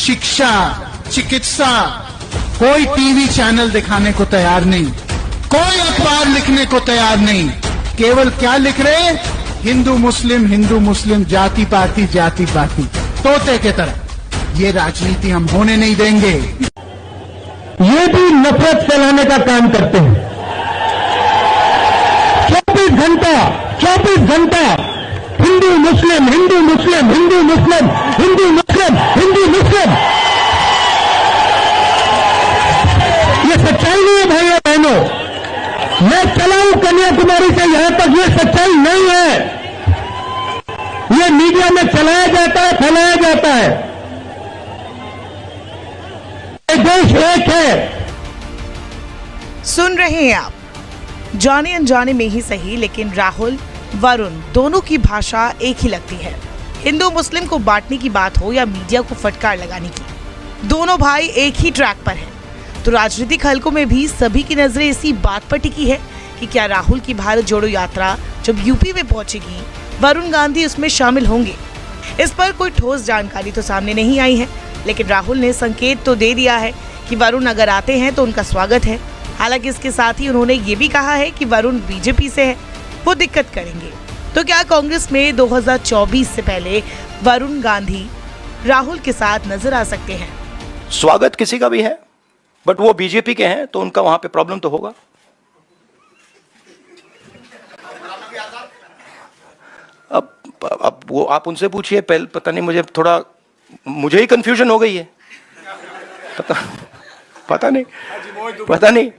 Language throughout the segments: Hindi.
शिक्षा, चिकित्सा, कोई टीवी चैनल दिखाने को तैयार नहीं, कोई अखबार लिखने को तैयार नहीं। केवल क्या लिख रहे? हिंदू मुस्लिम, जाति पाति, तोते के तरह। ये राजनीति हम होने नहीं देंगे। ये भी नफरत फैलाने का काम करते हैं। 24 घंटा हिंदू मुस्लिम। ये सच्चाई नहीं है भाइयों बहनों। मैं चला हूं कन्याकुमारी से यहां तक, ये सच्चाई नहीं है। ये मीडिया में चलाया जाता है, फैलाया जाता है। ये देश एक है। सुन रहे हैं आप, जाने अनजाने में ही सही, लेकिन राहुल वरुण दोनों की भाषा एक ही लगती है। हिंदू मुस्लिम को बांटने की बात हो या मीडिया को फटकार लगाने की, दोनों भाई एक ही ट्रैक पर हैं। तो राजनीतिक हलकों में भी सभी की नजरें इसी बात पर टिकी है कि क्या राहुल की भारत जोड़ो यात्रा जब यूपी में पहुंचेगी, वरुण गांधी उसमें शामिल होंगे। इस पर कोई ठोस जानकारी तो सामने नहीं आई है, लेकिन राहुल ने संकेत तो दे दिया है कि वरुण अगर आते हैं तो उनका स्वागत है। हालांकि इसके साथ ही उन्होंने ये भी कहा है कि वरुण बीजेपी से है, वो दिक्कत करेंगे। तो क्या कांग्रेस में 2024 से पहले वरुण गांधी राहुल के साथ नजर आ सकते हैं? स्वागत किसी का भी है, बट वो बीजेपी के हैं तो उनका वहां पे प्रॉब्लम तो होगा। अब वो आप उनसे पूछिए। पहले पता नहीं, मुझे ही कंफ्यूजन हो गई है। पता नहीं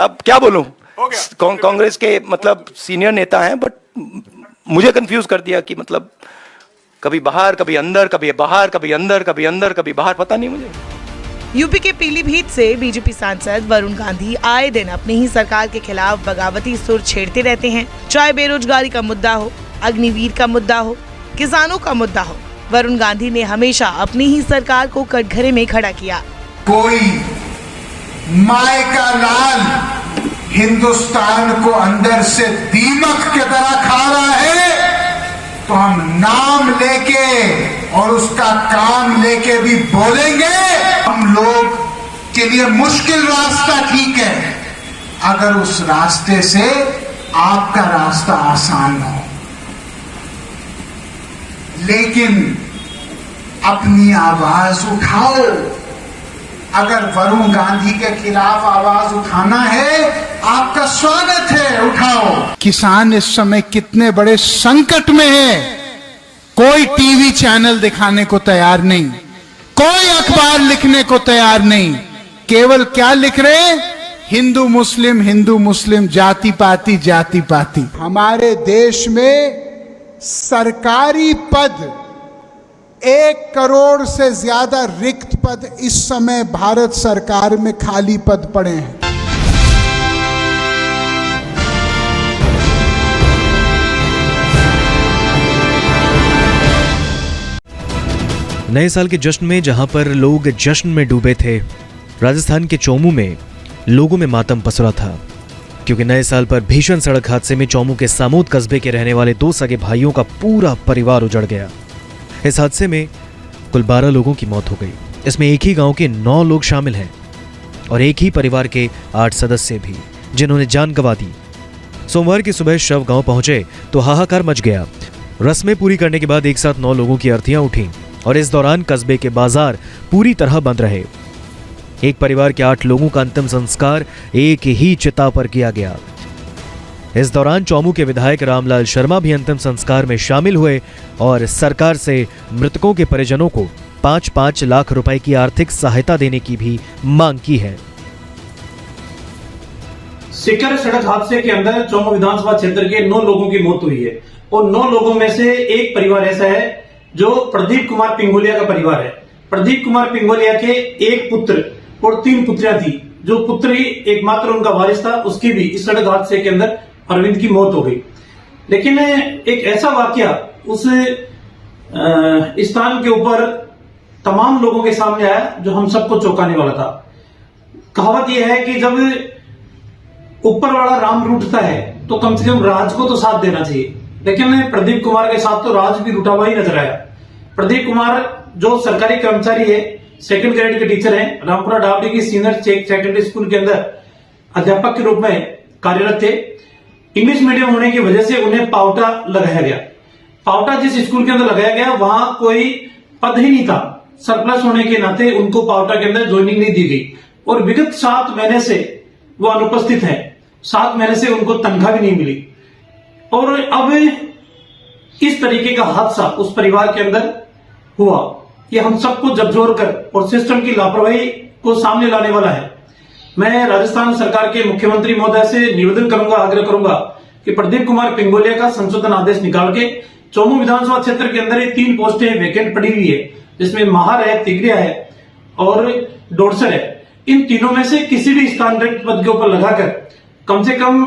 अब क्या बोलूं। कांग्रेस के मतलब सीनियर नेता हैं, बट मुझे कंफ्यूज कर दिया कि मतलब कभी बाहर, कभी अंदर, कभी बाहर, कभी अंदर, कभी अंदर, कभी बाहर, पता नहीं मुझे। यूपी के पीलीभीत से बीजेपी सांसद वरुण गांधी आए दिन अपनी ही सरकार के खिलाफ बगावती सुर छेड़ते रहते हैं। चाहे बेरोजगारी का मुद्दा हो, अग्निवीर का मुद्दा हो, किसानों का मुद्दा हो, वरुण गांधी ने हमेशा अपनी ही सरकार को कटघरे में खड़ा किया। कोई माय का लाल हिंदुस्तान को अंदर से दीमक की तरह खा रहा है, तो हम नाम लेके और उसका काम लेके भी बोलेंगे। हम लोग के लिए मुश्किल रास्ता ठीक है, अगर उस रास्ते से आपका रास्ता आसान हो, लेकिन अपनी आवाज उठाओ। अगर वरुण गांधी के खिलाफ आवाज उठाना है, आपका स्वागत है, उठाओ। किसान इस समय कितने बड़े संकट में है। कोई टीवी चैनल दिखाने को तैयार नहीं, कोई अखबार लिखने को तैयार नहीं। केवल क्या लिख रहे? हिंदू मुस्लिम, जाति पाति। हमारे देश में सरकारी पद 1 करोड़ से ज्यादा रिक्त पद इस समय भारत सरकार में खाली पद पड़े हैं। नए साल के जश्न में जहां पर लोग जश्न में डूबे थे, राजस्थान के चौमू में लोगों में मातम पसरा था, क्योंकि नए साल पर भीषण सड़क हादसे में चौमू के सामूद कस्बे के रहने वाले 2 सगे भाइयों का पूरा परिवार उजड़ गया। इस हादसे में कुल 12 लोगों की मौत हो गई। इसमें एक ही गांव के 9 लोग शामिल हैं और एक ही परिवार के 8 सदस्य भी, जिन्होंने जान गंवा दी। सोमवार की सुबह शव गांव पहुंचे तो हाहाकार मच गया। रस्में पूरी करने के बाद एक साथ 9 लोगों की अर्थियां उठीं और इस दौरान कस्बे के बाजार पूरी तरह बंद रहे। एक परिवार के 8 लोगों का अंतिम संस्कार एक ही चिता पर किया गया। इस दौरान चौमू के विधायक रामलाल शर्मा भी अंतिम संस्कार में शामिल हुए और सरकार से मृतकों के परिजनों को 5-5 लाख रुपए की आर्थिक सहायता देने की भी मांग की है। सिकर सड़क हादसे के अंदर चौमू विधानसभा क्षेत्र के 9 लोगों की मौत हुई है और 9 लोगों में से एक परिवार ऐसा है जो प्रदीप कुमार पिंगोलिया का परिवार है। प्रदीप कुमार पिंगोलिया के एक पुत्र और 3 पुत्रियां थी। जो पुत्री एकमात्र उनका वारिस था, उसकी भी इस सड़क हादसे के अंदर अरविंद की मौत हो गई। लेकिन एक ऐसा वाकया उस स्थान के ऊपर तमाम लोगों के सामने आया जो हम सबको चौंकाने वाला था। कहावत यह है कि जब ऊपर वाला राम रूठता है तो कम से कम राज को तो साथ देना चाहिए, लेकिन प्रदीप कुमार के साथ तो राज भी रूठा हुआ ही नजर आया। प्रदीप कुमार जो सरकारी कर्मचारी है, सेकंड ग्रेड के टीचर हैं, रामपुरा डावडी की सीनियर सेकेंडरी स्कूल के अंदर अध्यापक के रूप में कार्यरत थे। इंग्लिश मीडियम होने की वजह से उन्हें पावटा लगाया गया। पावटा जिस स्कूल के अंदर लगाया गया वहां कोई पद ही नहीं था। सरप्लस होने के नाते उनको पावटा के अंदर ज्वाइनिंग नहीं दी गई और विगत 7 महीने से वो अनुपस्थित है। 7 महीने से उनको तनख्वाह भी नहीं मिली और अब इस तरीके का हादसा उस परिवार के अंदर हुआ। ये हम सबको झकझोर कर और सिस्टम की लापरवाही को सामने लाने वाला है। मैं राजस्थान सरकार के मुख्यमंत्री महोदय से निवेदन करूंगा, आग्रह करूंगा कि प्रदीप कुमार पिंगोलिया का संशोधन आदेश निकाल के चौमू विधानसभा क्षेत्र के अंदर ये 3 पोस्टें वैकेंट पड़ी हुई है, जिसमें महार है, तिगरिया है और डोरसर है। इन तीनों में से किसी भी स्थान रिक्त पद के ऊपर लगाकर कम से कम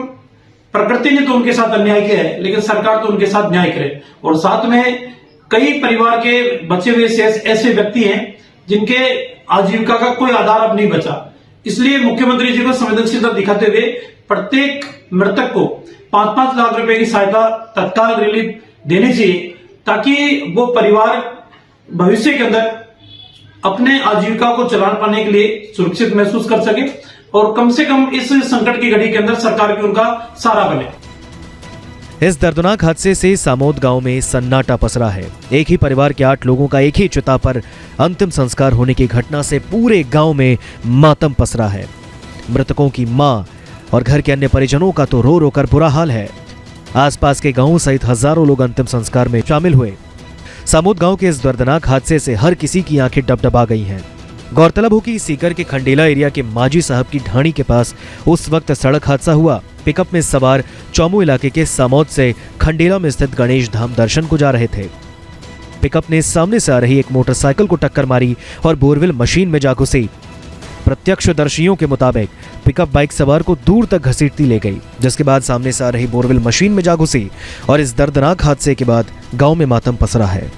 प्रकृति ने तो उनके साथ अन्याय किया है, लेकिन सरकार तो उनके साथ न्याय करे। और साथ में कई परिवार के बचे हुए ऐसे व्यक्ति हैं जिनके आजीविका का कोई आधार अब नहीं बचा। इसलिए मुख्यमंत्री जी को संवेदनशीलता दिखाते हुए प्रत्येक मृतक को 5-5 लाख रुपए की सहायता तत्काल रिलीफ देनी चाहिए, ताकि वो परिवार भविष्य के अंदर अपने आजीविका को चला पाने के लिए सुरक्षित महसूस कर सके और कम से कम इस संकट की घड़ी के अंदर सरकार भी उनका सहारा बने। इस दर्दनाक हादसे से सामोद गांव में सन्नाटा पसरा है। एक ही परिवार के 8 लोगों का एक ही चिता पर अंतिम संस्कार होने की घटना से पूरे गांव में मातम पसरा है। मृतकों की मां और घर के अन्य परिजनों का तो रो रो कर बुरा हाल है। आसपास के गांवों सहित हजारों लोग अंतिम संस्कार में शामिल हुए। सामोद गांव के इस दर्दनाक हादसे से हर किसी की आंखें डबडबा गई हैं। गौरतलब हो कि सीकर के खंडेला एरिया के माजी साहब की ढाणी के पास उस वक्त सड़क हादसा हुआ। पिकअप में सवार चौमू इलाके के सामोद से खंडेला में स्थित गणेश धाम दर्शन को जा रहे थे। पिकअप ने सामने से आ रही एक मोटरसाइकिल को टक्कर मारी और बोरवेल मशीन में जा घुसी। प्रत्यक्षदर्शियों के मुताबिक पिकअप बाइक सवार को दूर तक घसीटती ले गई, जिसके बाद सामने से आ रही बोरवेल मशीन में जा घुसी और इस दर्दनाक हादसे के बाद गांव में मातम पसरा है।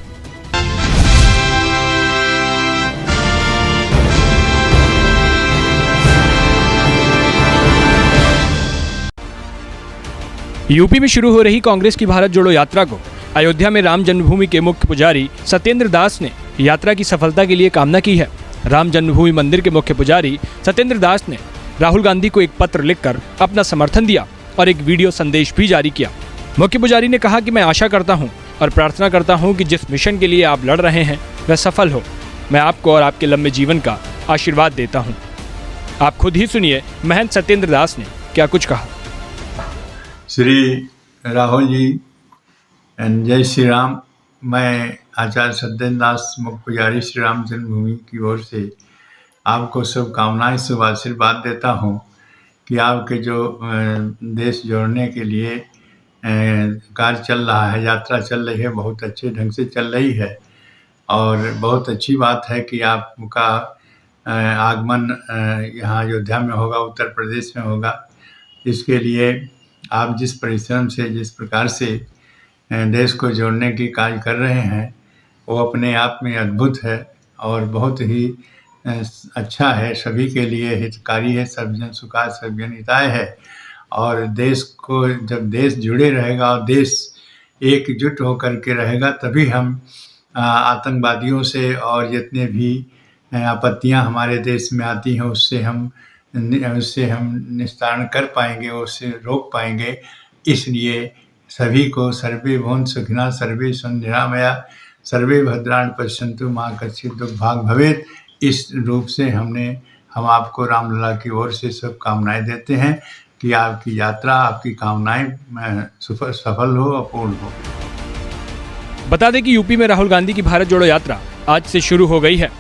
यूपी में शुरू हो रही कांग्रेस की भारत जोड़ो यात्रा को अयोध्या में राम जन्मभूमि के मुख्य पुजारी सत्येंद्र दास ने यात्रा की सफलता के लिए कामना की है। राम जन्मभूमि मंदिर के मुख्य पुजारी सत्येंद्र दास ने राहुल गांधी को एक पत्र लिखकर अपना समर्थन दिया और एक वीडियो संदेश भी जारी किया। मुख्य पुजारी ने कहा कि मैं आशा करता हूं और प्रार्थना करता हूं कि जिस मिशन के लिए आप लड़ रहे हैं वह सफल हो। मैं आपको और आपके लंबे जीवन का आशीर्वाद देता हूं। आप खुद ही सुनिए महंत सत्येंद्र दास ने क्या कुछ कहा। श्री राहुल जी एंड जय श्री राम। मैं आचार्य सत्येंद्र दास मुख्य पुजारी श्री राम जन्मभूमि की ओर से आपको शुभकामनाएं, शुभ आशीर्वाद देता हूं कि आपके जो देश जोड़ने के लिए कार्य चल रहा है, यात्रा चल रही है, बहुत अच्छे ढंग से चल रही है और बहुत अच्छी बात है कि आपका आगमन यहाँ अयोध्या में होगा, उत्तर प्रदेश में होगा। इसके लिए आप जिस परिश्रम से, जिस प्रकार से देश को जोड़ने की कार्य कर रहे हैं वो अपने आप में अद्भुत है और बहुत ही अच्छा है, सभी के लिए हितकारी है, सब जन सुखाय सब जन हिताय है। और देश को, जब देश जुड़े रहेगा और देश एकजुट होकर के रहेगा तभी हम आतंकवादियों से और जितने भी आपत्तियां हमारे देश में आती हैं उससे हम निस्तारण कर पाएंगे, उससे रोक पाएंगे। इसलिए सभी को सर्वे भवन्तु सुखिनः, सर्वे सन्तु निरामया, सर्वे भद्राणि पश्यन्तु मा कश्चित् दुर्भाग् भवेत्। इस रूप से हम आपको रामलला की ओर से शुभकामनाएं देते हैं कि आपकी यात्रा, आपकी कामनाएं सफल हो और पूर्ण हो। बता दें कि यूपी में राहुल गांधी की भारत जोड़ो यात्रा आज से शुरू हो गई है।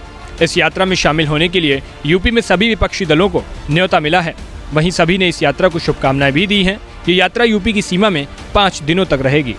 इस यात्रा में शामिल होने के लिए यूपी में सभी विपक्षी दलों को न्योता मिला है। वहीं सभी ने इस यात्रा को शुभकामनाएं भी दी हैं। ये यात्रा यूपी की सीमा में 5 दिनों तक रहेगी।